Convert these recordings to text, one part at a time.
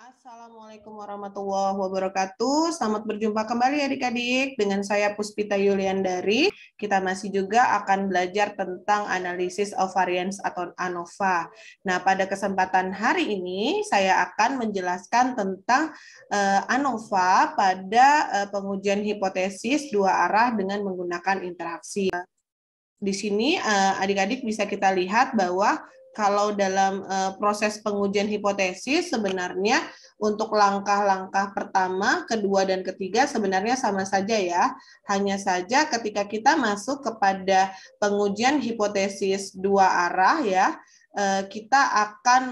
Assalamualaikum warahmatullahi wabarakatuh. Selamat berjumpa kembali adik-adik dengan saya Puspita Yuliandari. Kita masih juga akan belajar tentang analisis of variance atau ANOVA. Nah, pada kesempatan hari ini saya akan menjelaskan tentang ANOVA pada pengujian hipotesis dua arah dengan menggunakan interaksi. Di sini adik-adik bisa kita lihat bahwa kalau dalam proses pengujian hipotesis sebenarnya untuk langkah-langkah pertama, kedua, dan ketiga sebenarnya sama saja ya. Hanya saja ketika kita masuk kepada pengujian hipotesis dua arah ya, kita akan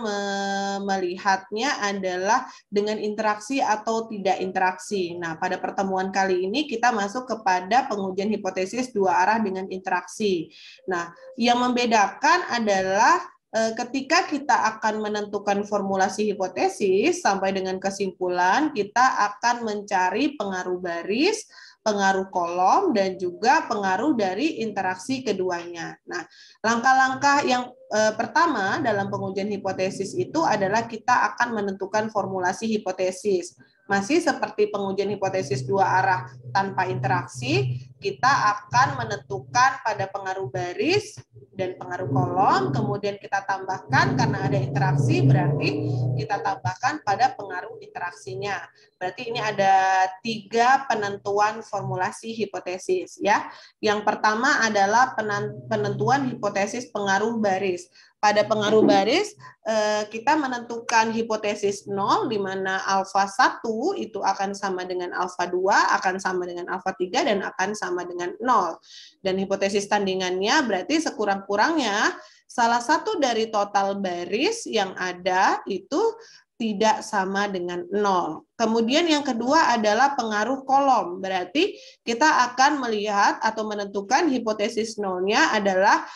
melihatnya adalah dengan interaksi atau tidak interaksi. Nah, pada pertemuan kali ini kita masuk kepada pengujian hipotesis dua arah dengan interaksi. Nah, yang membedakan adalah ketika kita akan menentukan formulasi hipotesis sampai dengan kesimpulan, kita akan mencari pengaruh baris, pengaruh kolom, dan juga pengaruh dari interaksi keduanya. Nah, langkah-langkah yang pertama dalam pengujian hipotesis itu adalah kita akan menentukan formulasi hipotesis. Masih seperti pengujian hipotesis dua arah tanpa interaksi, kita akan menentukan pada pengaruh baris dan pengaruh kolom, kemudian kita tambahkan karena ada interaksi, berarti kita tambahkan pada pengaruh interaksinya. Berarti ini ada 3 penentuan formulasi hipotesis ya. Yang pertama adalah penentuan hipotesis pengaruh baris. Pada pengaruh baris, kita menentukan hipotesis 0, di mana alfa 1 itu akan sama dengan alfa 2, akan sama dengan alfa 3, dan akan sama dengan 0. Dan hipotesis tandingannya berarti sekurang-kurangnya salah satu dari total baris yang ada itu tidak sama dengan 0. Kemudian yang kedua adalah pengaruh kolom. Berarti kita akan melihat atau menentukan hipotesis 0-nya adalah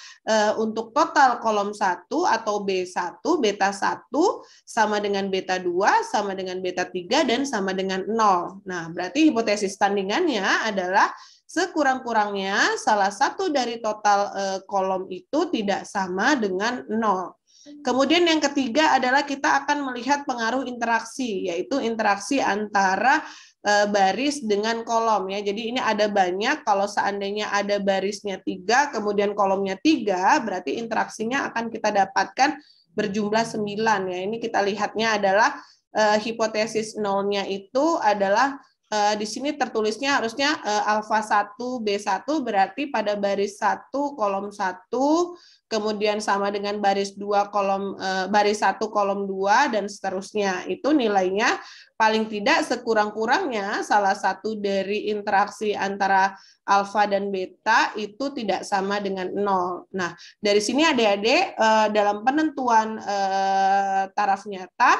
untuk total kolom 1 atau B1, beta 1 sama dengan beta 2, sama dengan beta 3, dan sama dengan 0. Nah, berarti hipotesis tandingannya adalah sekurang-kurangnya salah satu dari total kolom itu tidak sama dengan 0. Kemudian yang ketiga adalah kita akan melihat pengaruh interaksi, yaitu interaksi antara baris dengan kolom ya. Jadi ini ada banyak, kalau seandainya ada barisnya 3, kemudian kolomnya 3, berarti interaksinya akan kita dapatkan berjumlah 9 ya. Ini kita lihatnya adalah hipotesis 0-nya itu adalah di sini tertulisnya harusnya alfa 1 B1, berarti pada baris 1 kolom 1 kemudian sama dengan baris 2 kolom baris 1 kolom 2 dan seterusnya. Itu nilainya paling tidak sekurang-kurangnya salah satu dari interaksi antara alfa dan beta itu tidak sama dengan 0. Nah, dari sini adik-adik dalam penentuan taraf nyata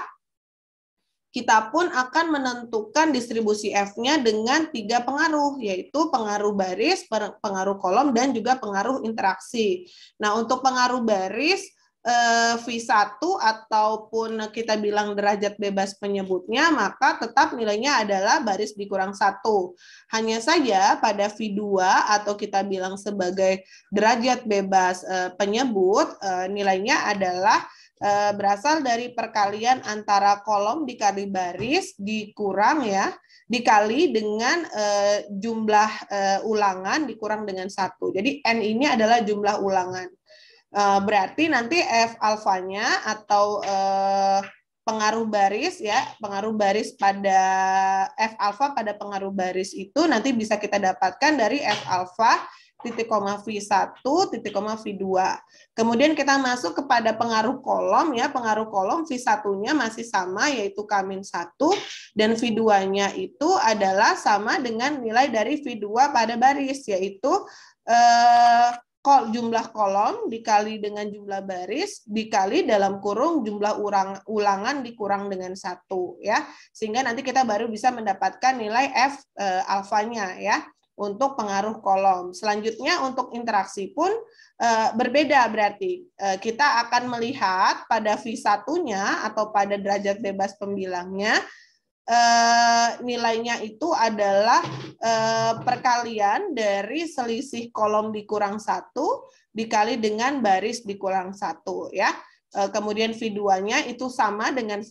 kita pun akan menentukan distribusi F-nya dengan 3 pengaruh, yaitu pengaruh baris, pengaruh kolom, dan juga pengaruh interaksi. Nah, untuk pengaruh baris, V1 ataupun kita bilang derajat bebas penyebutnya, maka tetap nilainya adalah baris dikurang 1. Hanya saja pada V2 atau kita bilang sebagai derajat bebas penyebut, nilainya adalah berasal dari perkalian antara kolom dikali baris dikurang ya, dikali dengan jumlah ulangan dikurang dengan 1. Jadi N ini adalah jumlah ulangan. Berarti nanti F alfanya atau pengaruh baris ya, pengaruh baris pada F alfa pada pengaruh baris itu nanti bisa kita dapatkan dari F alfa titik koma V1 titik koma V2. Kemudian kita masuk kepada pengaruh kolom ya, pengaruh kolom V1-nya masih sama yaitu K-1 dan V2-nya itu adalah sama dengan nilai dari V2 pada baris yaitu jumlah kolom dikali dengan jumlah baris dikali dalam kurung jumlah ulangan dikurang dengan 1 ya. Sehingga nanti kita baru bisa mendapatkan nilai F alfanya ya untuk pengaruh kolom. Selanjutnya untuk interaksi pun berbeda berarti. Kita akan melihat pada V1-nya atau pada derajat bebas pembilangnya nilainya itu adalah perkalian dari selisih kolom dikurang 1 dikali dengan baris dikurang 1 ya. Kemudian V2-nya itu sama dengan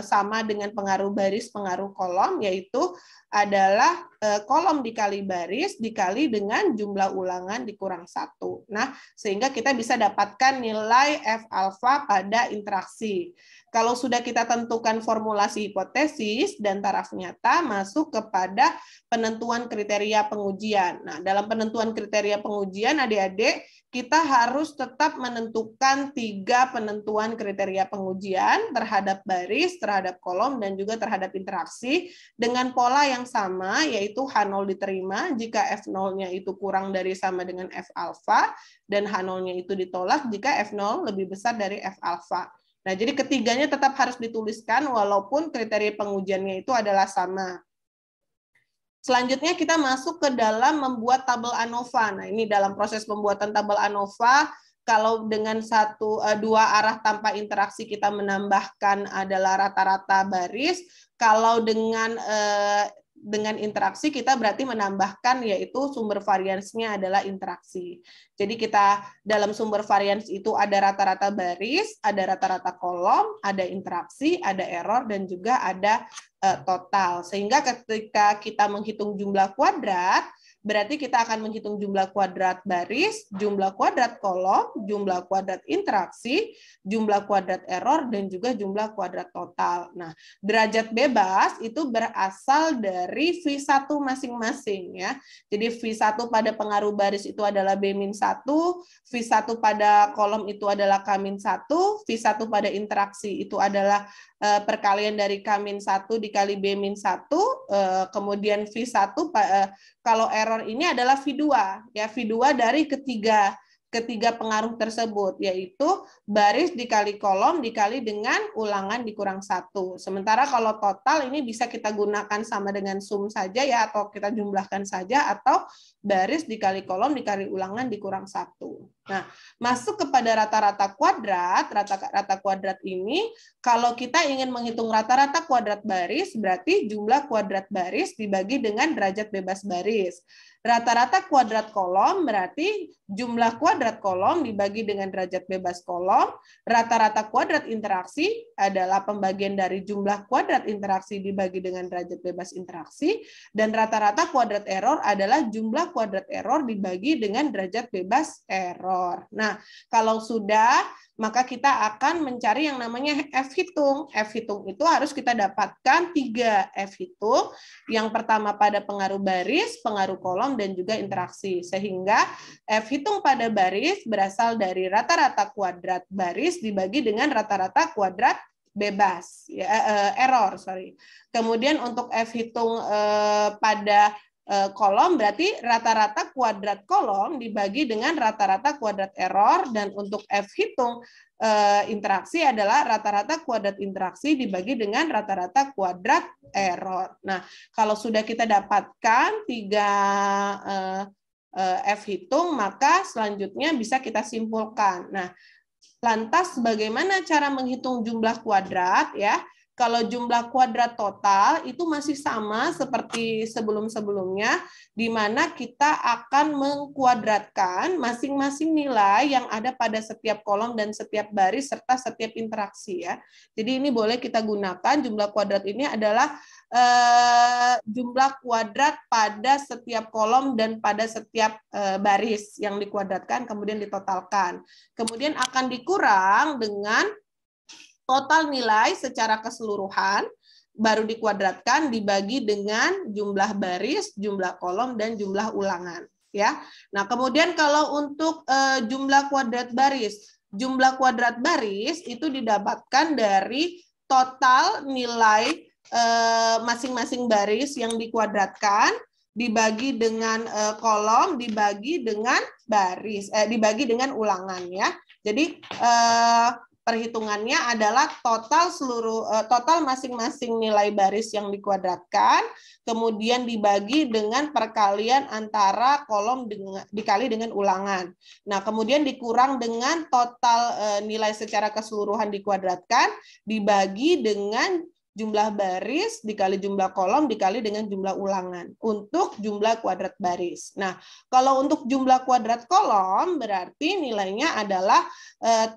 sama dengan pengaruh baris, pengaruh kolom, yaitu adalah kolom dikali baris dikali dengan jumlah ulangan dikurang 1. Nah, sehingga kita bisa dapatkan nilai F alfa pada interaksi. Kalau sudah kita tentukan formulasi hipotesis dan taraf nyata, masuk kepada penentuan kriteria pengujian. Nah, dalam penentuan kriteria pengujian, adik-adik, kita harus tetap menentukan 3 penentuan kriteria pengujian terhadap baris, terhadap kolom, dan juga terhadap interaksi dengan pola yang sama, yaitu H0 diterima jika F0-nya itu kurang dari sama dengan F alfa, dan H0-nya itu ditolak jika F0 lebih besar dari F alfa. Nah, jadi ketiganya tetap harus dituliskan walaupun kriteria pengujiannya itu adalah sama. Selanjutnya kita masuk ke dalam membuat tabel ANOVA. Nah, ini dalam proses pembuatan tabel ANOVA, kalau dengan 2 arah tanpa interaksi kita menambahkan adalah rata-rata baris, kalau dengan interaksi kita berarti menambahkan yaitu sumber variansnya adalah interaksi. Jadi kita dalam sumber varians itu ada rata-rata baris, ada rata-rata kolom, ada interaksi, ada error, dan juga ada total. Sehingga ketika kita menghitung jumlah kuadrat, berarti kita akan menghitung jumlah kuadrat baris, jumlah kuadrat kolom, jumlah kuadrat interaksi, jumlah kuadrat error, dan juga jumlah kuadrat total. Nah, derajat bebas itu berasal dari V1 masing-masing, ya. Jadi V1 pada pengaruh baris itu adalah B-1, V1 pada kolom itu adalah K-1, V1 pada interaksi itu adalah perkalian dari K-1 dikali B-1, kemudian V1 kalau error ini adalah V2, ya, V2 dari ketiga pengaruh tersebut, yaitu baris dikali kolom dikali dengan ulangan dikurang 1. Sementara kalau total ini bisa kita gunakan sama dengan sum saja, ya, atau kita jumlahkan saja, atau baris dikali kolom dikali ulangan dikurang 1. Nah, masuk kepada rata-rata kuadrat. Rata kuadrat ini, kalau kita ingin menghitung rata-rata kuadrat baris, berarti jumlah kuadrat baris dibagi dengan derajat bebas baris. Rata-rata kuadrat kolom berarti jumlah kuadrat kolom dibagi dengan derajat bebas kolom. Rata-rata kuadrat interaksi adalah pembagian dari jumlah kuadrat interaksi dibagi dengan derajat bebas interaksi. Dan rata-rata kuadrat error adalah jumlah kuadrat error dibagi dengan derajat bebas error. Nah, kalau sudah, maka kita akan mencari yang namanya F-hitung. F-hitung itu harus kita dapatkan 3 F-hitung. Yang pertama pada pengaruh baris, pengaruh kolom, dan juga interaksi. Sehingga F-hitung pada baris berasal dari rata-rata kuadrat baris dibagi dengan rata-rata kuadrat bebas, ya, error, sorry. Kemudian untuk F-hitung pada kolom berarti rata-rata kuadrat kolom dibagi dengan rata-rata kuadrat error, dan untuk F-hitung interaksi adalah rata-rata kuadrat interaksi dibagi dengan rata-rata kuadrat error. Nah, kalau sudah kita dapatkan 3 F-hitung, maka selanjutnya bisa kita simpulkan. Nah, lantas bagaimana cara menghitung jumlah kuadrat, ya? Kalau jumlah kuadrat total itu masih sama seperti sebelum-sebelumnya, di mana kita akan mengkuadratkan masing-masing nilai yang ada pada setiap kolom dan setiap baris serta setiap interaksi, ya. Jadi ini boleh kita gunakan, jumlah kuadrat ini adalah jumlah kuadrat pada setiap kolom dan pada setiap baris yang dikuadratkan kemudian ditotalkan. Kemudian akan dikurang dengan total nilai secara keseluruhan, baru dikuadratkan dibagi dengan jumlah baris, jumlah kolom, dan jumlah ulangan. Ya. Nah, kemudian kalau untuk jumlah kuadrat baris itu didapatkan dari total nilai masing-masing baris yang dikuadratkan dibagi dengan kolom dibagi dengan baris, dibagi dengan ulangan, ya. Jadi perhitungannya adalah total masing-masing nilai baris yang dikuadratkan, kemudian dibagi dengan perkalian antara kolom dikali dengan ulangan. Nah, kemudian dikurang dengan total nilai secara keseluruhan dikuadratkan, dibagi dengan jumlah baris dikali jumlah kolom dikali dengan jumlah ulangan untuk jumlah kuadrat baris. Nah, kalau untuk jumlah kuadrat kolom berarti nilainya adalah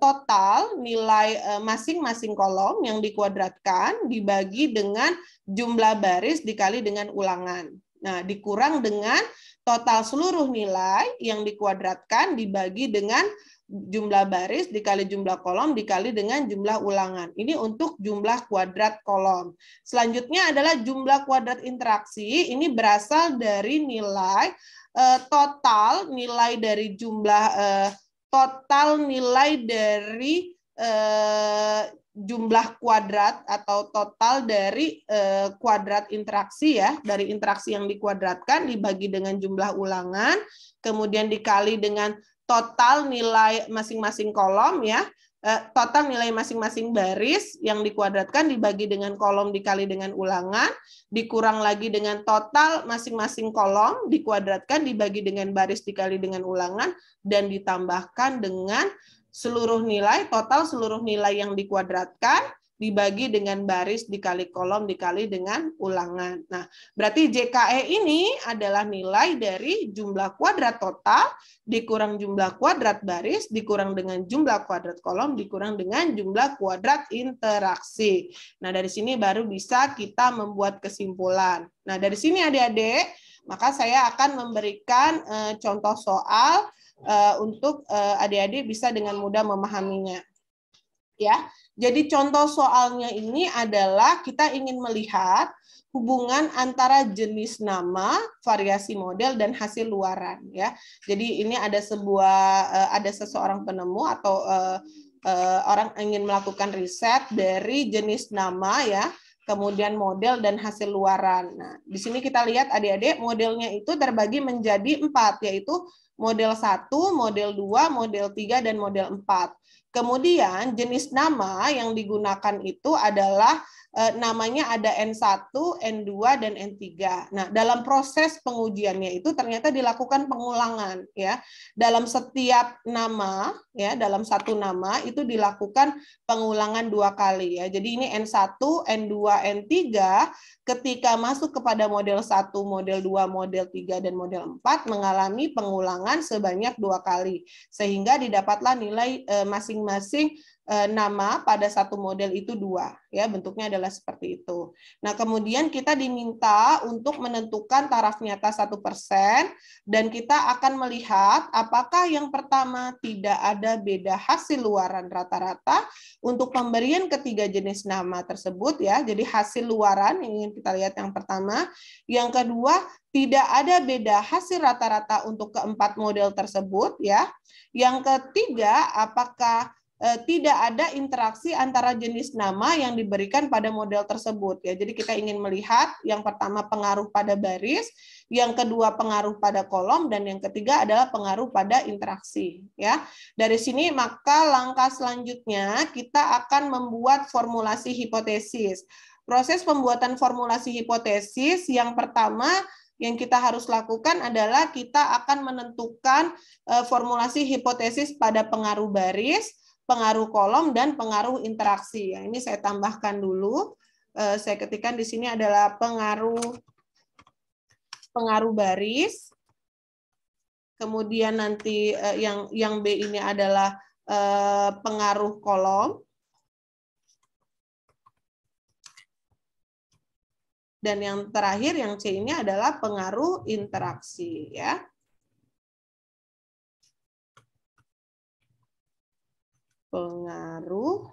total nilai masing-masing kolom yang dikuadratkan dibagi dengan jumlah baris dikali dengan ulangan. Nah, dikurang dengan total seluruh nilai yang dikuadratkan dibagi dengan jumlah baris dikali jumlah kolom dikali dengan jumlah ulangan. Ini untuk jumlah kuadrat kolom. Selanjutnya adalah jumlah kuadrat interaksi. Ini berasal dari nilai total nilai dari jumlah jumlah kuadrat atau total dari kuadrat interaksi ya, dari interaksi yang dikuadratkan dibagi dengan jumlah ulangan, kemudian dikali dengan total nilai masing-masing kolom ya, total nilai masing-masing baris yang dikuadratkan dibagi dengan kolom dikali dengan ulangan, dikurang lagi dengan total masing-masing kolom dikuadratkan dibagi dengan baris dikali dengan ulangan, dan ditambahkan dengan seluruh nilai, total seluruh nilai yang dikuadratkan dibagi dengan baris dikali kolom dikali dengan ulangan. Nah, berarti JKE ini adalah nilai dari jumlah kuadrat total dikurang jumlah kuadrat baris dikurang dengan jumlah kuadrat kolom dikurang dengan jumlah kuadrat interaksi. Nah, dari sini baru bisa kita membuat kesimpulan. Nah, dari sini adik-adik, maka saya akan memberikan contoh soal untuk adik-adik bisa dengan mudah memahaminya. Ya, jadi contoh soalnya ini adalah kita ingin melihat hubungan antara jenis nama, variasi model, dan hasil luaran. Ya, jadi ini ada seseorang penemu atau orang ingin melakukan riset dari jenis nama ya, kemudian model dan hasil luaran. Nah, di sini kita lihat adik-adik modelnya itu terbagi menjadi 4, yaitu model 1, model 2, model 3, dan model 4. Kemudian jenis nama yang digunakan itu adalah namanya ada N1, N2, dan N3. Nah, dalam proses pengujiannya itu ternyata dilakukan pengulangan ya. Dalam setiap nama ya, dalam satu nama itu dilakukan pengulangan 2 kali ya. Jadi ini N1, N2, N3 ketika masuk kepada model 1, model 2, model 3, dan model 4 mengalami pengulangan sebanyak 2 kali sehingga didapatlah nilai masing-masing nama pada satu model itu 2 ya, bentuknya adalah seperti itu. Nah, kemudian kita diminta untuk menentukan taraf nyata 1% dan kita akan melihat apakah yang pertama tidak ada beda hasil luaran rata-rata untuk pemberian ketiga jenis nama tersebut ya. Jadi hasil luaran yang ingin kita lihat yang pertama, yang kedua tidak ada beda hasil rata-rata untuk keempat model tersebut ya. Yang ketiga, apakah tidak ada interaksi antara jenis nama yang diberikan pada model tersebut ya. Jadi kita ingin melihat yang pertama pengaruh pada baris, yang kedua pengaruh pada kolom, dan yang ketiga adalah pengaruh pada interaksi ya. Dari sini maka langkah selanjutnya kita akan membuat formulasi hipotesis. Proses pembuatan formulasi hipotesis yang pertama yang kita harus lakukan adalah kita akan menentukan formulasi hipotesis pada pengaruh baris, pengaruh kolom, dan pengaruh interaksi. Ya, ini saya tambahkan dulu. Saya ketikkan di sini adalah pengaruh baris. Kemudian nanti yang B ini adalah pengaruh kolom. Dan yang terakhir yang C ini adalah pengaruh interaksi ya. Pengaruh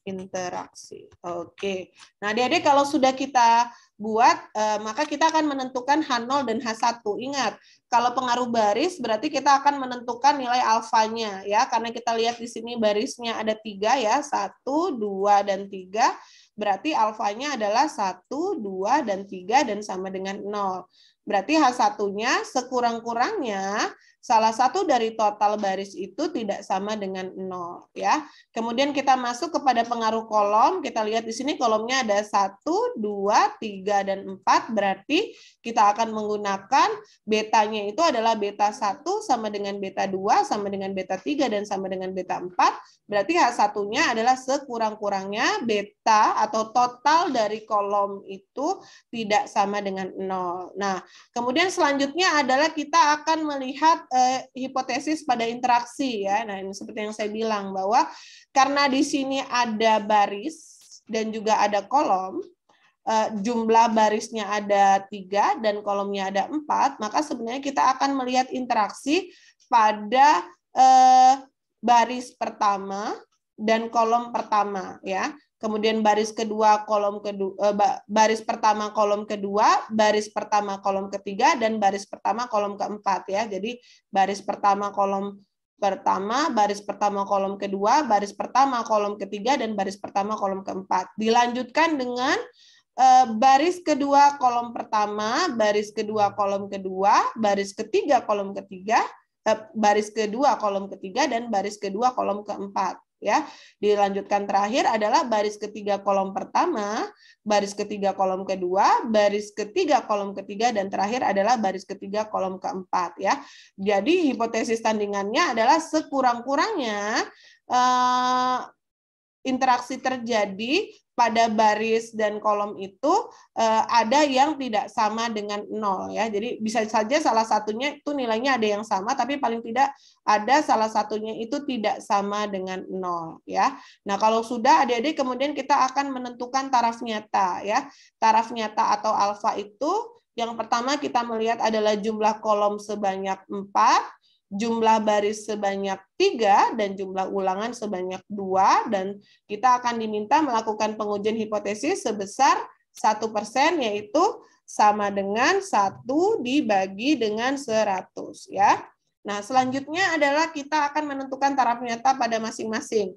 interaksi. Oke. Nah, adik-adik kalau sudah kita buat, maka kita akan menentukan H0 dan H1. Ingat, kalau pengaruh baris berarti kita akan menentukan nilai alfanya ya, karena kita lihat di sini barisnya ada 3 ya, 1, 2, dan 3. Berarti alfanya adalah 1, 2, dan 3 dan sama dengan 0. Berarti H1-nya sekurang-kurangnya salah satu dari total baris itu tidak sama dengan 0 ya. Kemudian kita masuk kepada pengaruh kolom, kita lihat di sini kolomnya ada 1, 2, 3 dan 4, berarti kita akan menggunakan betanya itu adalah beta 1 sama dengan beta 2 sama dengan beta 3 dan sama dengan beta 4. Berarti H1-nya adalah sekurang-kurangnya beta atau total dari kolom itu tidak sama dengan 0. Nah, kemudian selanjutnya adalah kita akan melihat hipotesis pada interaksi ya. Nah, ini seperti yang saya bilang bahwa karena di sini ada baris dan juga ada kolom, jumlah barisnya ada 3 dan kolomnya ada 4, maka sebenarnya kita akan melihat interaksi pada baris pertama dan kolom pertama ya. Kemudian baris kedua, kolom kedua, baris pertama, kolom kedua, baris pertama, kolom ketiga, dan baris pertama, kolom keempat ya. Jadi baris pertama, kolom pertama, baris pertama, kolom kedua, baris pertama, kolom ketiga, dan baris pertama, kolom keempat. Dilanjutkan dengan baris kedua, kolom pertama, baris kedua, kolom kedua, baris ketiga, kolom ketiga, baris kedua, kolom ketiga, dan baris kedua, kolom keempat. Ya, dilanjutkan terakhir adalah baris ketiga kolom pertama, baris ketiga kolom kedua, baris ketiga kolom ketiga, dan terakhir adalah baris ketiga kolom keempat ya. Jadi hipotesis tandingannya adalah sekurang-kurangnya interaksi terjadi pada baris dan kolom itu ada yang tidak sama dengan 0 ya. Jadi bisa saja salah satunya itu nilainya ada yang sama, tapi paling tidak ada salah satunya itu tidak sama dengan 0 ya. Nah, kalau sudah adik-adik kemudian kita akan menentukan taraf nyata ya. Taraf nyata atau alfa itu yang pertama kita melihat adalah jumlah kolom sebanyak 4, jumlah baris sebanyak 3, dan jumlah ulangan sebanyak 2, dan kita akan diminta melakukan pengujian hipotesis sebesar 1%, yaitu sama dengan 1 dibagi dengan 100 ya. Nah, selanjutnya adalah kita akan menentukan taraf nyata pada masing-masing.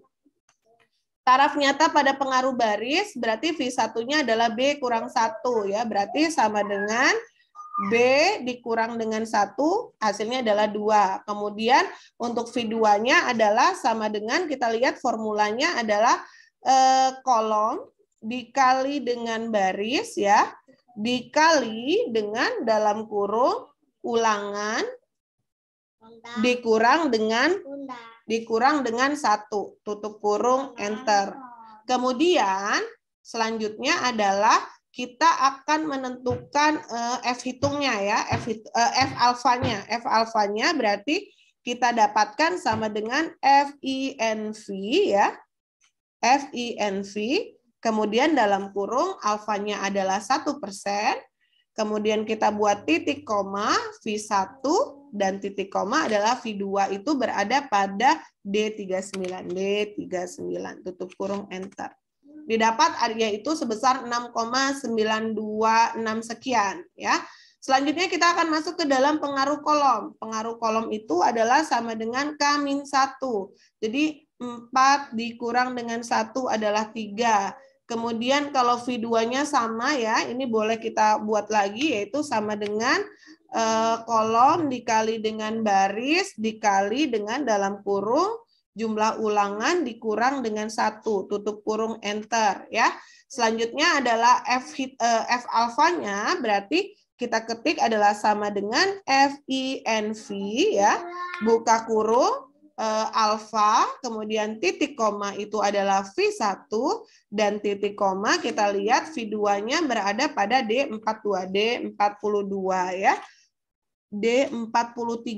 Taraf nyata pada pengaruh baris berarti V1-nya adalah B kurang 1 ya, berarti sama dengan B dikurang dengan 1, hasilnya adalah 2. Kemudian untuk V2-nya adalah sama dengan, kita lihat formulanya adalah kolom dikali dengan baris ya, dikali dengan dalam kurung ulangan dikurang dengan 1, tutup kurung, enter. Kemudian selanjutnya adalah kita akan menentukan F hitungnya ya, F alfanya. F alfanya berarti kita dapatkan sama dengan FINV ya. FINV, kemudian dalam kurung alfanya adalah 1%, kemudian kita buat titik koma, V1 dan titik koma adalah V2 itu berada pada D39, D39, tutup kurung, enter. Didapat yaitu sebesar 6,926 sekian ya. Selanjutnya kita akan masuk ke dalam pengaruh kolom. Pengaruh kolom itu adalah sama dengan K-1. Jadi 4 dikurang dengan 1 adalah 3. Kemudian kalau V2-nya sama ya, ini boleh kita buat lagi yaitu sama dengan kolom dikali dengan baris dikali dengan dalam kurung jumlah ulangan dikurang dengan 1, tutup kurung, enter ya. Selanjutnya adalah F alfanya berarti kita ketik adalah sama dengan FINV ya, buka kurung alfa, kemudian titik koma itu adalah V1 dan titik koma kita lihat V2-nya berada pada D42, D42 ya. D43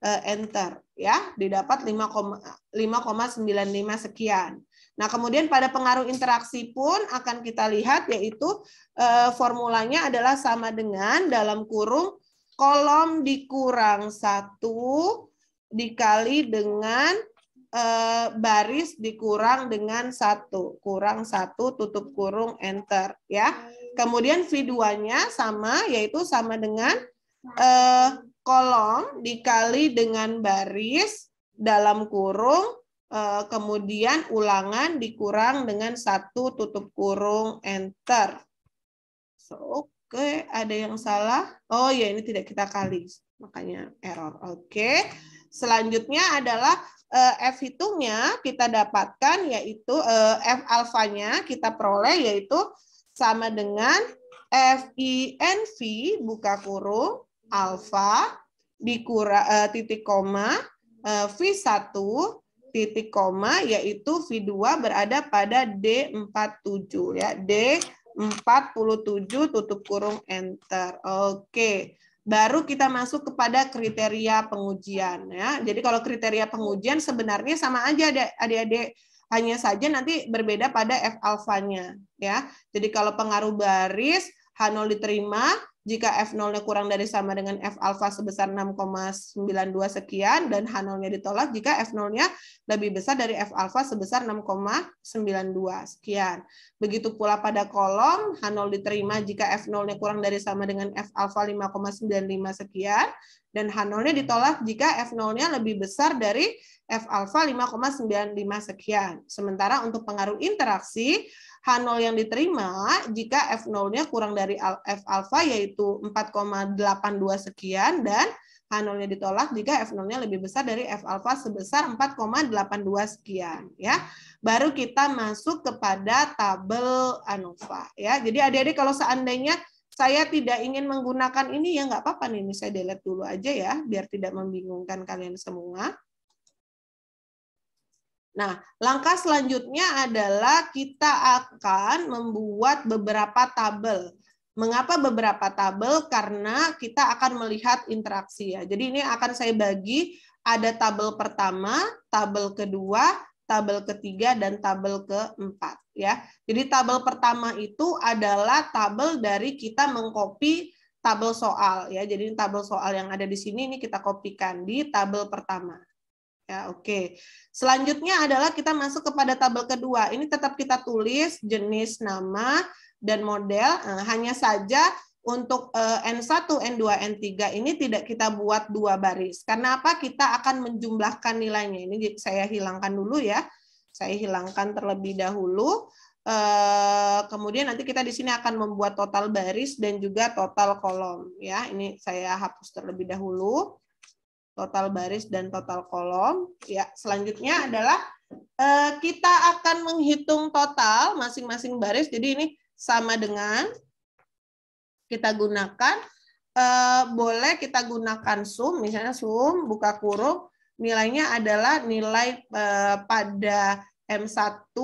enter ya, didapat 5,95 sekian. Nah, kemudian pada pengaruh interaksi pun akan kita lihat yaitu formulanya adalah sama dengan dalam kurung kolom dikurang 1 dikali dengan baris dikurang dengan 1, kurang 1, tutup kurung, enter ya. Kemudian V2-nya sama yaitu sama dengan kolom dikali dengan baris dalam kurung kemudian ulangan dikurang dengan 1, tutup kurung, enter. So, oke, ada yang salah. Oh ya, ini tidak kita kali. makanya error. Oke. Selanjutnya adalah F hitungnya kita dapatkan, yaitu F alfanya kita peroleh yaitu sama dengan FINV buka kurung alfa dikurang titik koma V1 titik koma yaitu V2 berada pada D47 ya, D47 tutup kurung enter. Oke. Baru kita masuk kepada kriteria pengujian ya. Jadi kalau kriteria pengujian sebenarnya sama aja adik-adik, hanya saja nanti berbeda pada F alfanya ya. Jadi kalau pengaruh baris H0 diterima jika F0-nya kurang dari sama dengan F alfa sebesar 6,92 sekian dan H0-nya ditolak jika F0-nya lebih besar dari F alfa sebesar 6,92 sekian. Begitu pula pada kolom H0 diterima jika F0-nya kurang dari sama dengan F alfa 5,95 sekian dan H0-nya ditolak jika F0-nya lebih besar dari F alfa 5,95 sekian. Sementara untuk pengaruh interaksi H0 yang diterima jika F0-nya kurang dari F alfa yaitu 4,82 sekian dan H0-nya ditolak jika F0-nya lebih besar dari F alfa sebesar 4,82 sekian ya. Baru kita masuk kepada tabel ANOVA ya. Jadi adik-adik kalau seandainya saya tidak ingin menggunakan ini ya nggak apa-apa nih, ini saya delete dulu aja ya biar tidak membingungkan kalian semua. Nah, langkah selanjutnya adalah kita akan membuat beberapa tabel. Mengapa beberapa tabel? Karena kita akan melihat interaksi ya. Jadi ini akan saya bagi ada tabel pertama, tabel kedua, tabel ketiga, dan tabel keempat ya. Jadi tabel pertama itu adalah tabel dari kita mengcopy tabel soal ya. Jadi tabel soal yang ada di sini ini kita kopikan di tabel pertama. Ya, oke. Selanjutnya adalah kita masuk kepada tabel kedua. Ini tetap kita tulis jenis nama dan model. Hanya saja untuk N1, N2, N3 ini tidak kita buat dua baris. Karena apa? Kita akan menjumlahkan nilainya. Ini saya hilangkan dulu ya. Saya hilangkan terlebih dahulu. Kemudian nanti kita di sini akan membuat total baris dan juga total kolom. Ya, ini saya hapus terlebih dahulu. Total baris dan total kolom. Ya, selanjutnya adalah kita akan menghitung total masing-masing baris. Jadi ini sama dengan kita gunakan boleh kita gunakan sum, misalnya sum buka kurung nilainya adalah nilai pada M1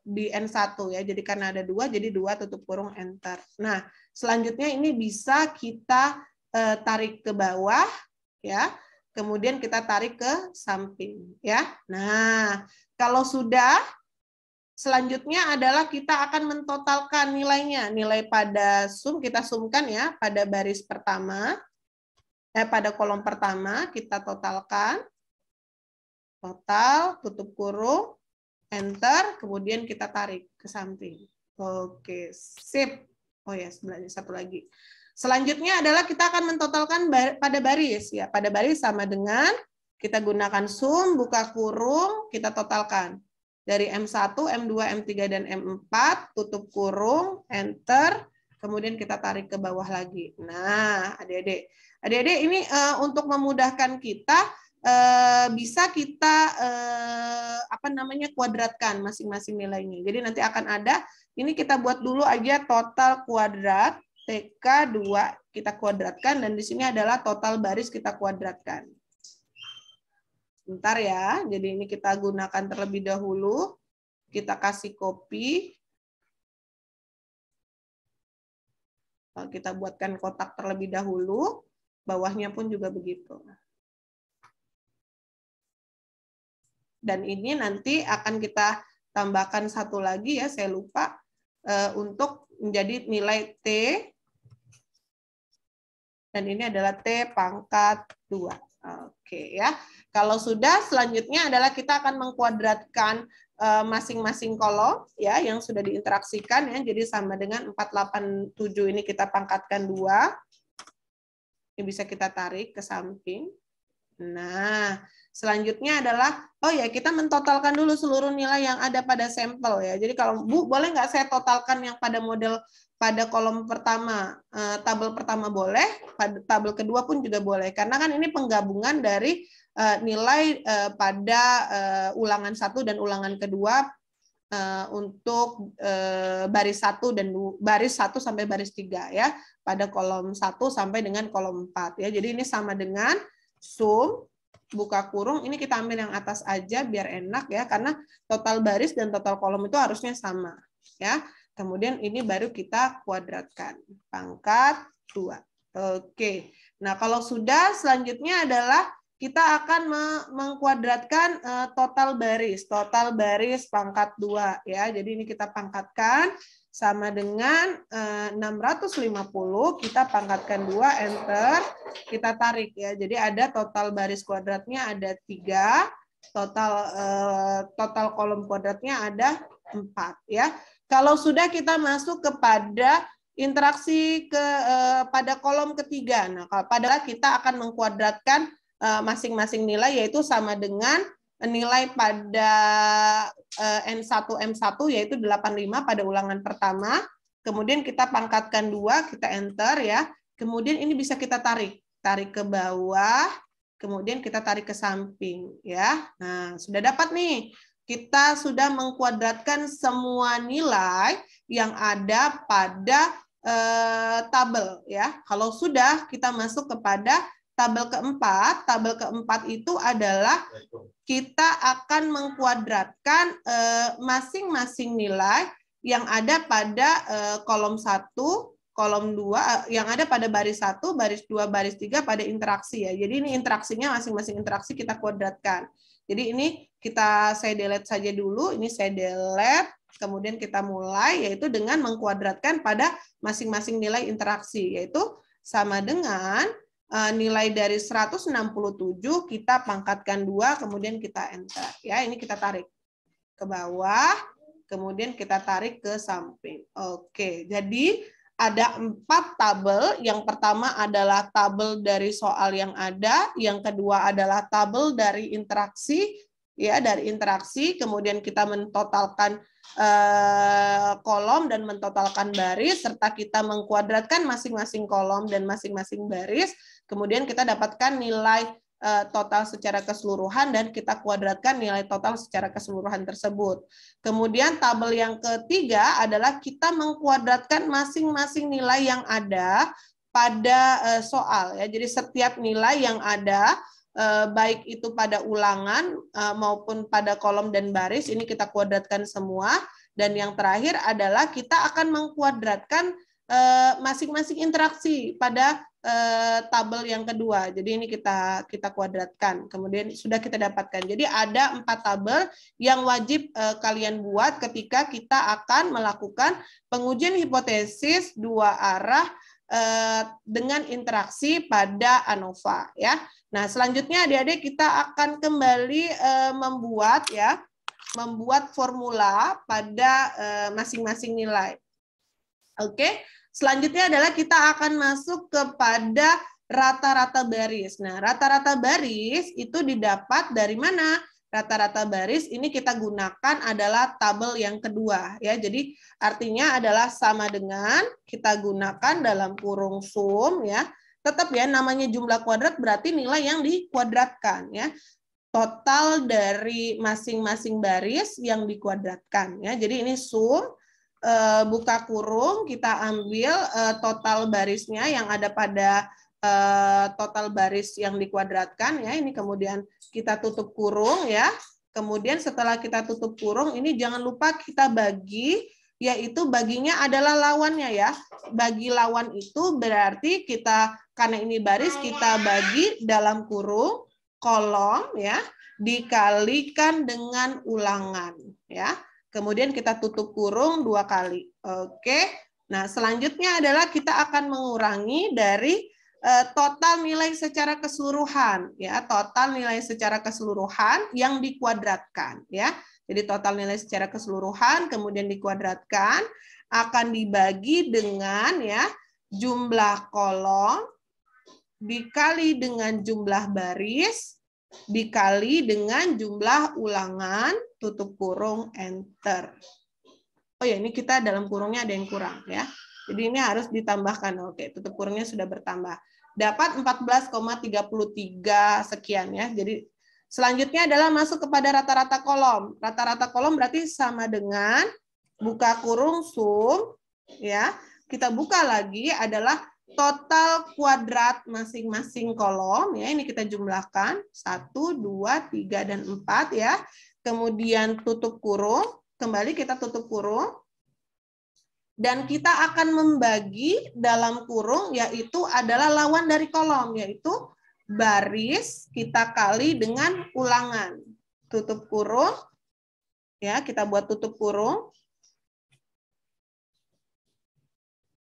di N1 ya. Jadi karena ada 2 jadi 2 tutup kurung enter. Nah, selanjutnya ini bisa kita tarik ke bawah ya, kemudian kita tarik ke samping ya. Nah, kalau sudah, selanjutnya adalah kita akan mentotalkan nilainya. Nilai pada sum kita sumkan ya pada baris pertama, pada kolom pertama kita totalkan, total tutup kurung enter, kemudian kita tarik ke samping. Oke, sip. Oh ya, sebelahnya satu lagi. Selanjutnya adalah kita akan mentotalkan pada baris ya. Pada baris sama dengan kita gunakan sum buka kurung, kita totalkan dari M1, M2, M3 dan M4 tutup kurung, enter, kemudian kita tarik ke bawah lagi. Nah, adik-adik ini untuk memudahkan kita bisa kita kuadratkan masing-masing nilainya. Jadi nanti akan ada ini kita buat dulu aja total kuadrat TK2 kita kuadratkan dan di sini adalah total baris kita kuadratkan. Bentar ya. Jadi ini kita gunakan terlebih dahulu. Kita kasih copy. Kita buatkan kotak terlebih dahulu. Bawahnya pun juga begitu. Dan ini nanti akan kita tambahkan satu lagi ya, saya lupa, untuk menjadi nilai T. Dan ini adalah T pangkat 2. Oke ya. Kalau sudah, selanjutnya adalah kita akan mengkuadratkan masing-masing kolom ya yang sudah diinteraksikan ya. Jadi sama dengan 487 ini kita pangkatkan 2. Ini bisa kita tarik ke samping. Nah, selanjutnya adalah kita mentotalkan dulu seluruh nilai yang ada pada sampel ya. Jadi kalau Bu boleh nggak saya totalkan yang pada model pada kolom pertama, tabel pertama boleh, pada tabel kedua pun juga boleh. Karena kan ini penggabungan dari nilai pada ulangan 1 dan ulangan kedua untuk baris 1 dan baris 1 sampai baris 3 ya, pada kolom 1 sampai dengan kolom 4 ya. Jadi ini sama dengan sum buka kurung, ini kita ambil yang atas aja biar enak ya, karena total baris dan total kolom itu harusnya sama ya. Kemudian ini baru kita kuadratkan, pangkat 2. Oke. Nah, kalau sudah, selanjutnya adalah kita akan mengkuadratkan total baris pangkat 2 ya. Jadi ini kita pangkatkan sama dengan 650, kita pangkatkan 2, enter, kita tarik ya. Jadi ada total baris kuadratnya ada 3, total kolom kuadratnya ada 4 ya. Kalau sudah kita masuk kepada interaksi pada kolom ketiga. Nah, padahal kita akan mengkuadratkan masing-masing nilai, yaitu sama dengan nilai pada N1 M1 yaitu 85 pada ulangan pertama. Kemudian kita pangkatkan 2, kita enter ya. Kemudian ini bisa kita tarik ke bawah, kemudian kita tarik ke samping ya. Nah, sudah dapat nih. Kita sudah mengkuadratkan semua nilai yang ada pada tabel ya. Kalau sudah, kita masuk kepada tabel keempat. Tabel keempat itu adalah kita akan mengkuadratkan masing-masing nilai yang ada pada kolom 1, kolom 2, yang ada pada baris 1, baris 2, baris 3 pada interaksi ya. Jadi ini interaksinya, masing-masing interaksi kita kuadratkan. Jadi ini saya delete saja dulu, ini saya delete, kemudian kita mulai, yaitu dengan mengkuadratkan pada masing-masing nilai interaksi, yaitu sama dengan nilai dari 167, kita pangkatkan 2, kemudian kita enter. Ya, ini kita tarik ke bawah, kemudian kita tarik ke samping. Oke, jadi ada 4 tabel. Yang pertama adalah tabel dari soal yang ada, yang kedua adalah tabel dari interaksi, ya, dari interaksi, kemudian kita mentotalkan kolom dan mentotalkan baris, serta kita mengkuadratkan masing-masing kolom dan masing-masing baris, kemudian kita dapatkan nilai total secara keseluruhan dan kita kuadratkan nilai total secara keseluruhan tersebut. Kemudian tabel yang ketiga adalah kita mengkuadratkan masing-masing nilai yang ada pada soal ya. Jadi setiap nilai yang ada baik itu pada ulangan maupun pada kolom dan baris ini kita kuadratkan semua, dan yang terakhir adalah kita akan mengkuadratkan masing-masing interaksi pada tabel yang kedua. Jadi ini kita kuadratkan. Kemudian sudah kita dapatkan. Jadi ada 4 tabel yang wajib kalian buat ketika kita akan melakukan pengujian hipotesis 2 arah dengan interaksi pada ANOVA ya. Nah, selanjutnya adik-adik kita akan kembali membuat formula pada masing-masing nilai. Oke. Selanjutnya adalah kita akan masuk kepada rata-rata baris. Nah, rata-rata baris itu didapat dari mana? Rata-rata baris ini kita gunakan adalah tabel yang kedua ya. Jadi artinya adalah sama dengan kita gunakan dalam kurung sum ya. Tetap ya, namanya jumlah kuadrat berarti nilai yang dikuadratkan ya. Total dari masing-masing baris yang dikuadratkan ya. Jadi ini sum buka kurung, kita ambil total barisnya yang ada pada total baris yang dikuadratkan ya. Ini kemudian kita tutup kurung ya. Kemudian setelah kita tutup kurung ini jangan lupa kita bagi, yaitu baginya adalah lawannya ya. Bagi lawan itu berarti kita, karena ini baris, kita bagi dalam kurung kolom ya dikalikan dengan ulangan ya. Kemudian kita tutup kurung 2 kali. Oke. Nah, selanjutnya adalah kita akan mengurangi dari total nilai secara keseluruhan ya, total nilai secara keseluruhan yang dikuadratkan ya. Jadi total nilai secara keseluruhan kemudian dikuadratkan akan dibagi dengan ya jumlah kolom dikali dengan jumlah baris dikali dengan jumlah ulangan, tutup kurung, enter. Oh ya, ini kita dalam kurungnya ada yang kurang ya. Jadi ini harus ditambahkan. Oke, tutup kurungnya sudah bertambah. Dapat 14,33 sekian ya. Jadi selanjutnya adalah masuk kepada rata-rata kolom. Rata-rata kolom berarti sama dengan buka kurung sum ya. Kita buka lagi adalah total kuadrat masing-masing kolom ya. Ini kita jumlahkan 1, 2, 3 dan 4 ya. Kemudian tutup kurung, kembali kita tutup kurung. Dan kita akan membagi dalam kurung, yaitu adalah lawan dari kolom, yaitu baris kita kali dengan ulangan. Tutup kurung, ya kita buat tutup kurung.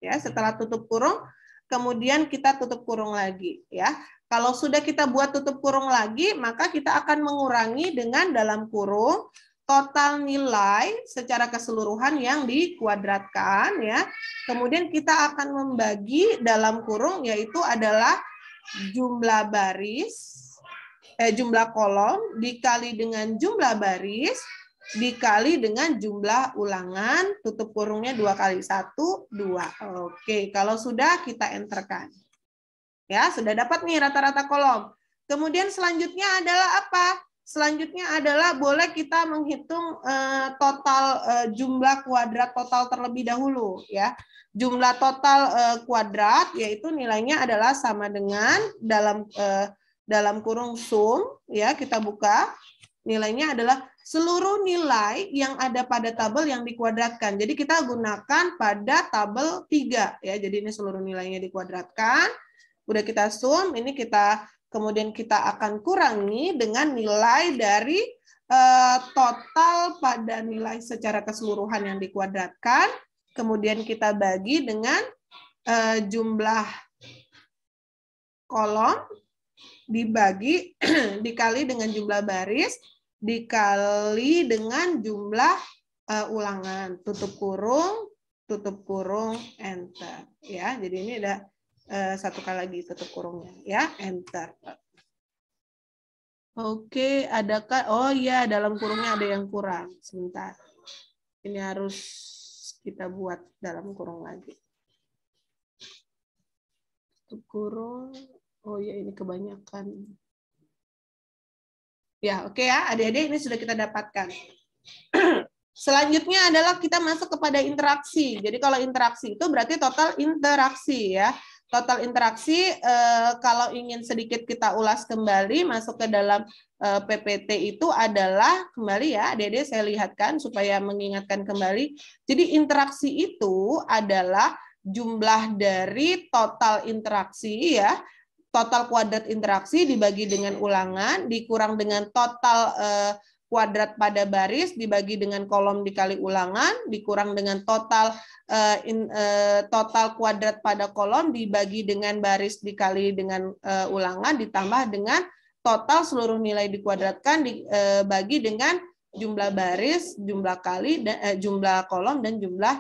Ya, setelah tutup kurung, kemudian kita tutup kurung lagi. Ya, kalau sudah kita buat tutup kurung lagi, maka kita akan mengurangi dengan dalam kurung total nilai secara keseluruhan yang dikuadratkan ya. Kemudian kita akan membagi dalam kurung yaitu adalah jumlah baris jumlah kolom dikali dengan jumlah baris dikali dengan jumlah ulangan, tutup kurungnya 2 kali 1 2. Oke, kalau sudah kita enterkan. Ya, sudah dapat nih rata-rata kolom. Kemudian selanjutnya adalah apa? Selanjutnya adalah boleh kita menghitung total jumlah kuadrat total terlebih dahulu ya. Jumlah total kuadrat yaitu nilainya adalah sama dengan dalam kurung sum ya, kita buka. Nilainya adalah seluruh nilai yang ada pada tabel yang dikuadratkan. Jadi kita gunakan pada tabel 3 ya. Jadi ini seluruh nilainya dikuadratkan. Udah kita sum, ini kemudian kita akan kurangi dengan nilai dari total pada nilai secara keseluruhan yang dikuadratkan. Kemudian kita bagi dengan jumlah kolom dibagi dikali dengan jumlah baris dikali dengan jumlah ulangan. Tutup kurung, enter. Ya, jadi ini ada satu kali lagi tutup kurungnya ya, enter. Oke, adakah oh ya dalam kurungnya ada yang kurang, sebentar, ini harus kita buat dalam kurung lagi. Tutup kurung, oh ya ini kebanyakan ya. Oke ya adik-adik, ini sudah kita dapatkan. Selanjutnya adalah kita masuk kepada interaksi. Jadi kalau interaksi itu berarti total interaksi ya. Total interaksi, kalau ingin sedikit kita ulas kembali, masuk ke dalam PPT itu adalah, kembali ya, adik-adik saya lihatkan supaya mengingatkan kembali. Jadi interaksi itu adalah jumlah dari total interaksi ya, total kuadrat interaksi dibagi dengan ulangan, dikurang dengan total kuadrat pada baris dibagi dengan kolom dikali ulangan, dikurang dengan total total kuadrat pada kolom dibagi dengan baris dikali dengan ulangan, ditambah dengan total seluruh nilai dikuadratkan dibagi dengan jumlah baris, jumlah kali, jumlah kolom dan jumlah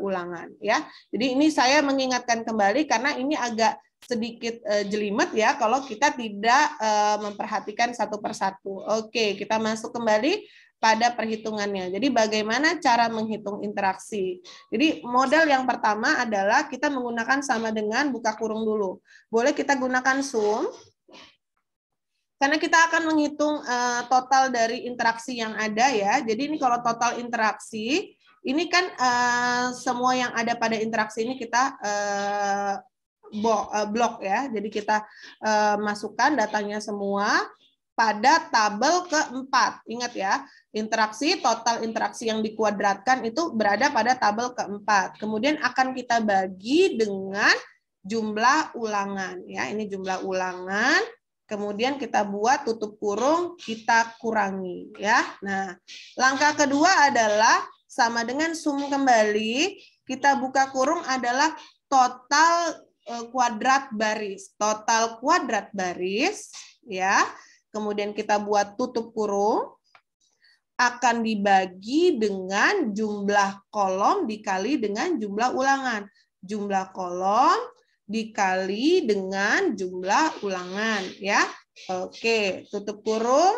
ulangan ya. Jadi ini saya mengingatkan kembali karena ini agak sedikit jelimet ya kalau kita tidak memperhatikan satu persatu. Oke, kita masuk kembali pada perhitungannya. Jadi bagaimana cara menghitung interaksi? Jadi model yang pertama adalah kita menggunakan sama dengan buka kurung dulu. Boleh kita gunakan sum, karena kita akan menghitung total dari interaksi yang ada ya. Jadi ini kalau total interaksi, ini kan semua yang ada pada interaksi ini kita blok ya. Jadi kita masukkan datanya semua pada tabel keempat. Ingat ya, total interaksi yang dikuadratkan itu berada pada tabel keempat. Kemudian akan kita bagi dengan jumlah ulangan ya. Ini jumlah ulangan. Kemudian kita buat tutup kurung, kita kurangi ya. Nah, langkah kedua adalah sama dengan sum kembali. Kita buka kurung adalah total kuadrat baris. Total kuadrat baris ya. Kemudian kita buat tutup kurung akan dibagi dengan jumlah kolom dikali dengan jumlah ulangan. Jumlah kolom dikali dengan jumlah ulangan ya. Oke, tutup kurung,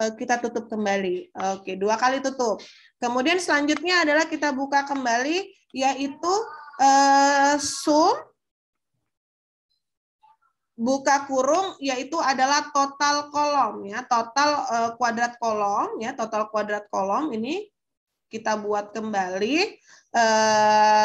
kita tutup kembali. Oke, 2 kali tutup. Kemudian selanjutnya adalah kita buka kembali, yaitu sum buka kurung yaitu adalah total kolom ya, total kuadrat kolom ya, total kuadrat kolom ini kita buat kembali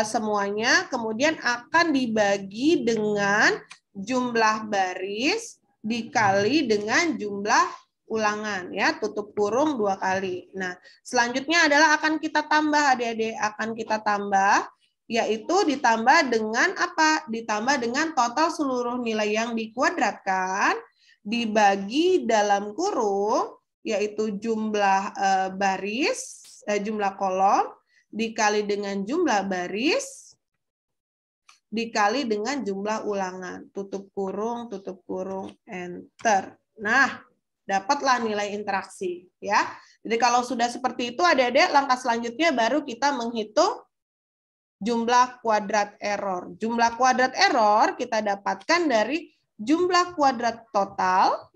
semuanya, kemudian akan dibagi dengan jumlah baris dikali dengan jumlah ulangan ya, tutup kurung 2 kali. Nah, selanjutnya adalah akan kita tambah adik-adik, akan kita tambah yaitu ditambah dengan apa? Ditambah dengan total seluruh nilai yang dikuadratkan dibagi dalam kurung yaitu jumlah baris, jumlah kolom dikali dengan jumlah baris dikali dengan jumlah ulangan. Tutup kurung, enter. Nah, dapatlah nilai interaksi ya. Jadi kalau sudah seperti itu adik-adik, langkah selanjutnya baru kita menghitung jumlah kuadrat error. Jumlah kuadrat error kita dapatkan dari jumlah kuadrat total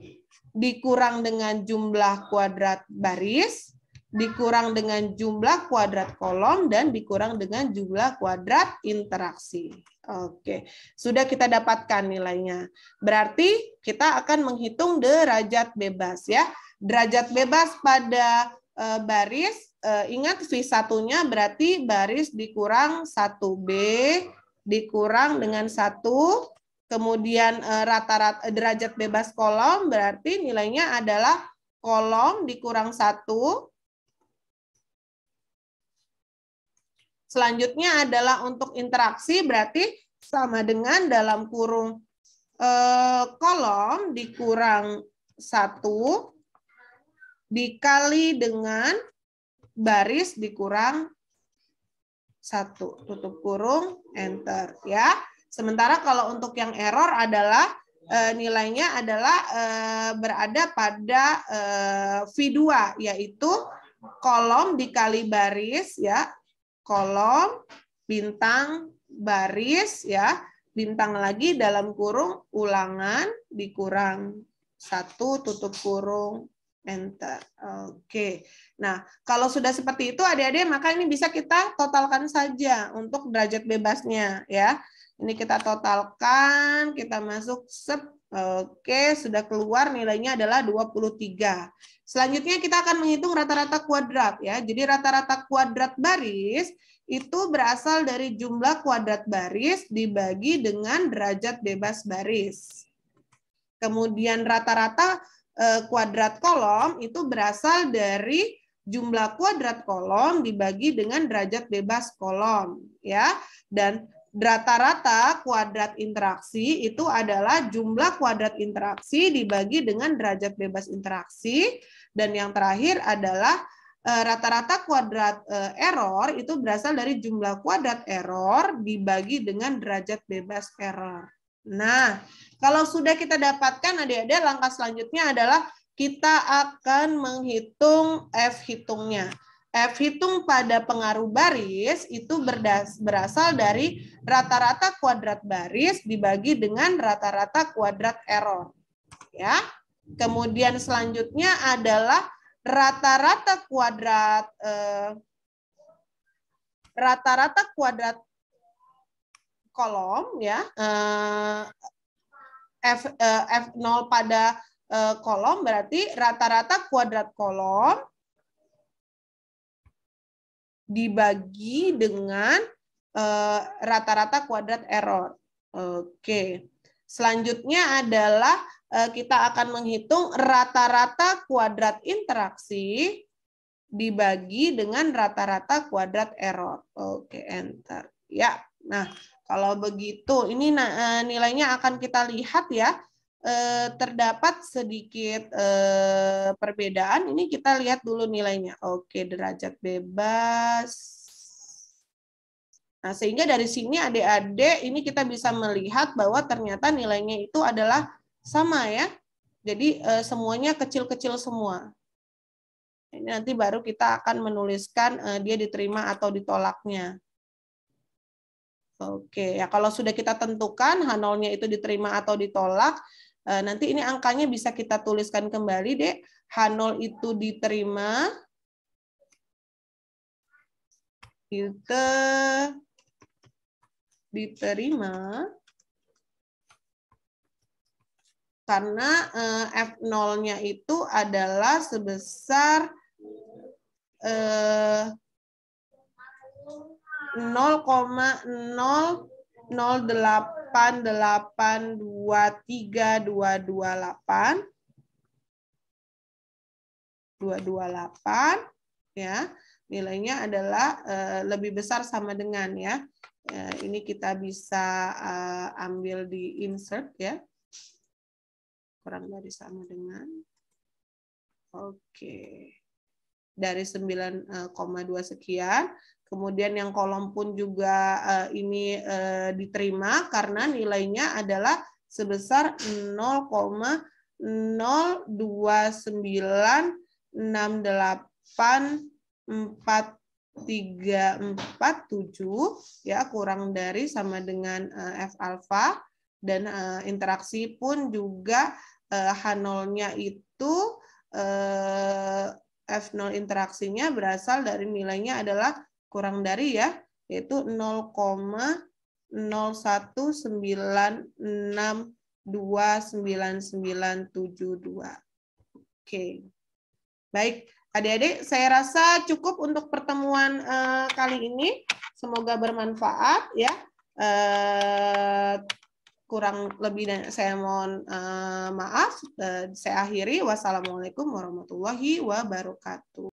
dikurang dengan jumlah kuadrat baris, dikurang dengan jumlah kuadrat kolom, dan dikurang dengan jumlah kuadrat interaksi. Oke, sudah kita dapatkan nilainya. Berarti kita akan menghitung derajat bebas ya. Derajat bebas pada baris, ingat V1-nya berarti baris dikurang 1B dikurang dengan 1, kemudian rata-rata derajat bebas kolom berarti nilainya adalah kolom dikurang 1. Selanjutnya adalah untuk interaksi berarti sama dengan dalam kurung kolom dikurang 1 dikali dengan baris dikurang 1, tutup kurung, enter ya. Sementara kalau untuk yang error adalah nilainya adalah berada pada V2 yaitu kolom dikali baris ya, kolom bintang baris ya, bintang lagi dalam kurung ulangan dikurang 1, tutup kurung, enter. Oke. Nah, kalau sudah seperti itu adik-adik maka ini bisa kita totalkan saja untuk derajat bebasnya ya. Ini kita totalkan, kita masuk sep. Oke, sudah keluar nilainya adalah 23. Selanjutnya kita akan menghitung rata-rata kuadrat ya. Jadi rata-rata kuadrat baris itu berasal dari jumlah kuadrat baris dibagi dengan derajat bebas baris. Kemudian rata-rata kuadrat kolom itu berasal dari jumlah kuadrat kolom dibagi dengan derajat bebas kolom ya. Dan rata-rata kuadrat interaksi itu adalah jumlah kuadrat interaksi dibagi dengan derajat bebas interaksi, dan yang terakhir adalah rata-rata kuadrat error itu berasal dari jumlah kuadrat error dibagi dengan derajat bebas error. Nah, kalau sudah kita dapatkan adik-adik, langkah selanjutnya adalah kita akan menghitung F hitungnya. F hitung pada pengaruh baris itu berasal dari rata-rata kuadrat baris dibagi dengan rata-rata kuadrat error. Ya. Kemudian selanjutnya adalah rata-rata kuadrat kolom ya. F0 pada kolom berarti rata-rata kuadrat kolom dibagi dengan rata-rata kuadrat error. Oke. Selanjutnya adalah kita akan menghitung rata-rata kuadrat interaksi dibagi dengan rata-rata kuadrat error. Oke, enter. Ya. Nah, kalau begitu ini nilainya akan kita lihat ya. Terdapat sedikit perbedaan. Ini kita lihat dulu nilainya. Oke, derajat bebas. Nah, sehingga dari sini adik-adik ini kita bisa melihat bahwa ternyata nilainya itu adalah sama ya. Jadi semuanya kecil-kecil semua. Ini nanti baru kita akan menuliskan dia diterima atau ditolaknya. Oke, ya kalau sudah kita tentukan H0-nya itu diterima atau ditolak, nanti ini angkanya bisa kita tuliskan kembali, Dek. H0 itu diterima, diterima karena F0-nya itu adalah sebesar 0,0882328 ya. Nilainya adalah lebih besar sama dengan ya. Ini kita bisa ambil di insert ya. Kurang dari sama dengan. Oke. Dari 9,2 sekian. Kemudian yang kolom pun juga ini diterima karena nilainya adalah sebesar 0,029843447 ya, kurang dari sama dengan F alfa, dan interaksi pun juga H0-nya itu F0 interaksinya berasal dari nilainya adalah kurang dari ya, yaitu 0,019629972. Oke. Baik, adik-adik, saya rasa cukup untuk pertemuan kali ini. Semoga bermanfaat ya. Kurang lebih dan saya mohon maaf. Saya akhiri. Wassalamualaikum warahmatullahi wabarakatuh.